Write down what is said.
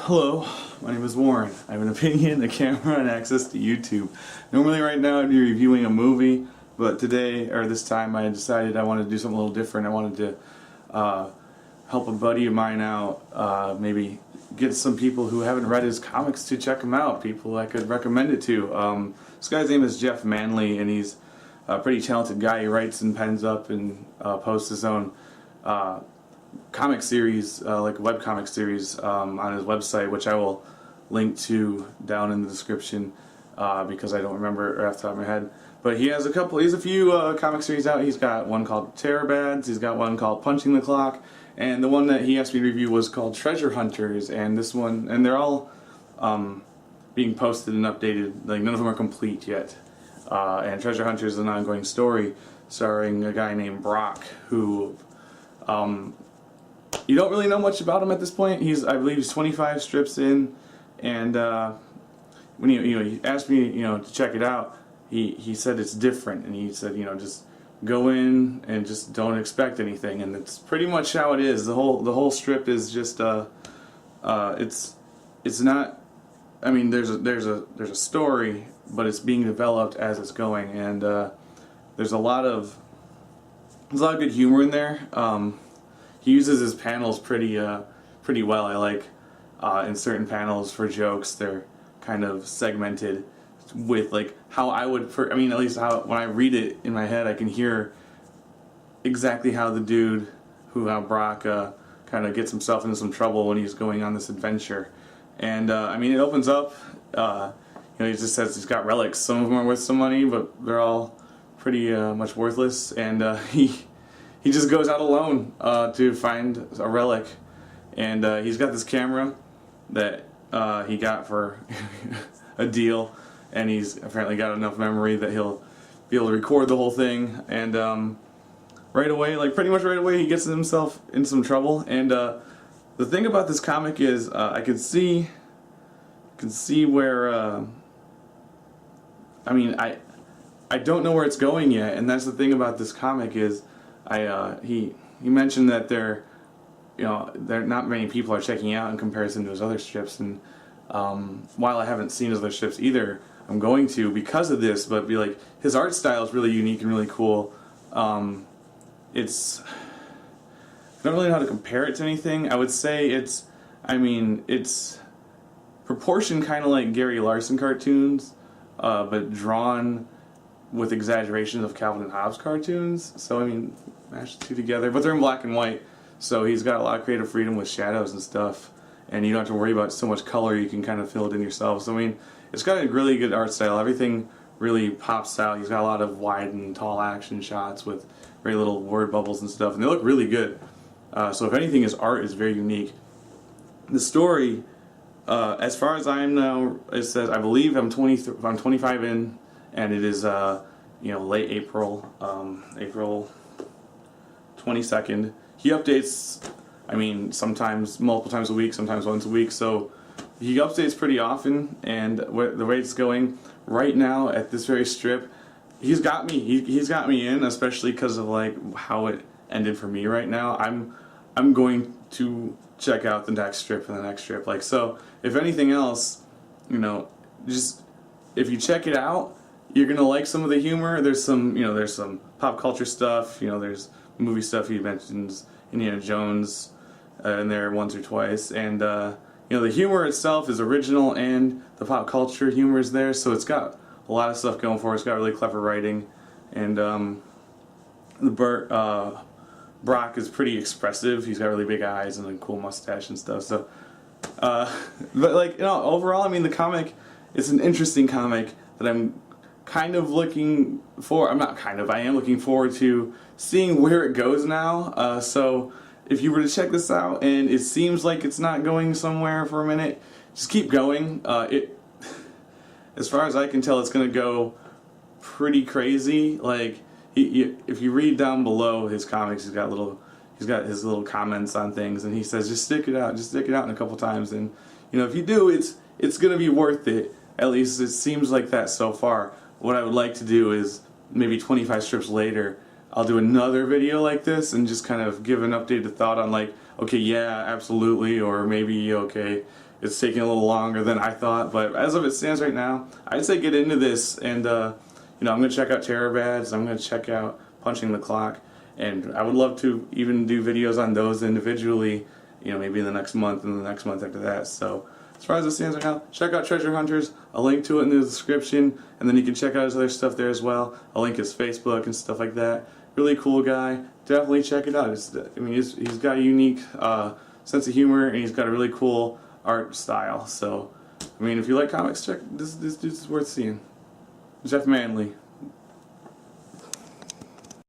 Hello, my name is Warren. I have an opinion, a camera, and access to YouTube. Normally right now I'd be reviewing a movie, but today, or this time, I decided I wanted to do something a little different. I wanted to help a buddy of mine out, maybe get some people who haven't read his comics to check them out, people I could recommend it to. This guy's name is Jeff Manley, and he's a pretty talented guy. He writes and pens up and posts his own comic series, like a webcomic series on his website, which I will link to down in the description because I don't remember right off the top of my head. But he has a few comic series out. He's got one called Terror Bads, he's got one called Punching the Clock, and the one that he asked me to review was called Treasure Hunters, and this one, and they're all being posted and updated, like none of them are complete yet. And Treasure Hunters is an ongoing story starring a guy named Brock, who you don't really know much about him at this point. I believe he's 25 strips in, and when he asked me to check it out, he said it's different, and he said just go in and just don't expect anything, and it's pretty much how it is. The whole strip is just it's not. I mean, there's a story, but it's being developed as it's going, and there's a lot of good humor in there. He uses his panels pretty well. I like in certain panels for jokes, they're kind of segmented with like how I would, at least how when I read it in my head, I can hear exactly how the dude, how Brock kind of gets himself into some trouble when he's going on this adventure. And it opens up. He just says he's got relics. Some of them are worth some money, but they're all pretty much worthless. And he just goes out alone to find a relic, and he's got this camera that he got for a deal, and he's apparently got enough memory that he'll be able to record the whole thing, and right away, pretty much right away, he gets himself in some trouble. And the thing about this comic is I can see where I don't know where it's going yet, and that's the thing about this comic is he mentioned that there not many people are checking out in comparison to his other strips, and while I haven't seen his other strips either, I'm going to because of this. But his art style is really unique and really cool. It's I don't really know how to compare it to anything. I would say it's proportioned kind of like Gary Larson cartoons, but drawn with exaggerations of Calvin and Hobbes cartoons. So mash the two together, but they're in black and white, so he's got a lot of creative freedom with shadows and stuff, and you don't have to worry about so much color. You can kind of fill it in yourself. So it's got a really good art style. Everything really pops out. He's got a lot of wide and tall action shots with very little word bubbles and stuff, and they look really good. So if anything, his art is very unique. The story, as far as I know, it says, I believe I'm 25 in, and it is late April, April 22nd. He updates, sometimes multiple times a week, sometimes once a week, so he updates pretty often. And the way it's going right now at this very strip, he's got me. He's got me in, especially because of how it ended for me right now. I'm going to check out the next strip and the next strip. So if anything else, just if you check it out, you're gonna like some of the humor. There's some pop culture stuff. There's movie stuff. He mentions Indiana Jones in there once or twice, and the humor itself is original, and the pop culture humor is there. So it's got a lot of stuff going for it. It's got really clever writing, and Brock is pretty expressive. He's got really big eyes and a cool mustache and stuff. So, but overall, the comic, it's an interesting comic that I'm kind of looking for. I am looking forward to seeing where it goes now. So if you were to check this out and it seems like it's not going somewhere for a minute, just keep going. As far as I can tell, it's going to go pretty crazy. If you read down below his comics, he's got his little comments on things, and he says just stick it out in a couple times, and if you do, it's going to be worth it. At least it seems like that so far. What I would like to do is maybe 25 strips later, I'll do another video like this and just kind of give an updated thought on okay, yeah, absolutely, or maybe okay, it's taking a little longer than I thought. But as of it stands right now, I'd say get into this, and you know, I'm gonna check out Terror Bads. I'm gonna check out Punching the Clock, and I would love to even do videos on those individually. You know, maybe in the next month and the next month after that. So as far as it stands right now, check out Treasure Hunters. I'll link to it in the description, and then you can check out his other stuff there as well. I'll link his Facebook and stuff like that. Really cool guy. Definitely check it out. I mean, he's got a unique sense of humor, and he's got a really cool art style. So, I mean, if you like comics, check this dude's worth seeing. Jeff Manley.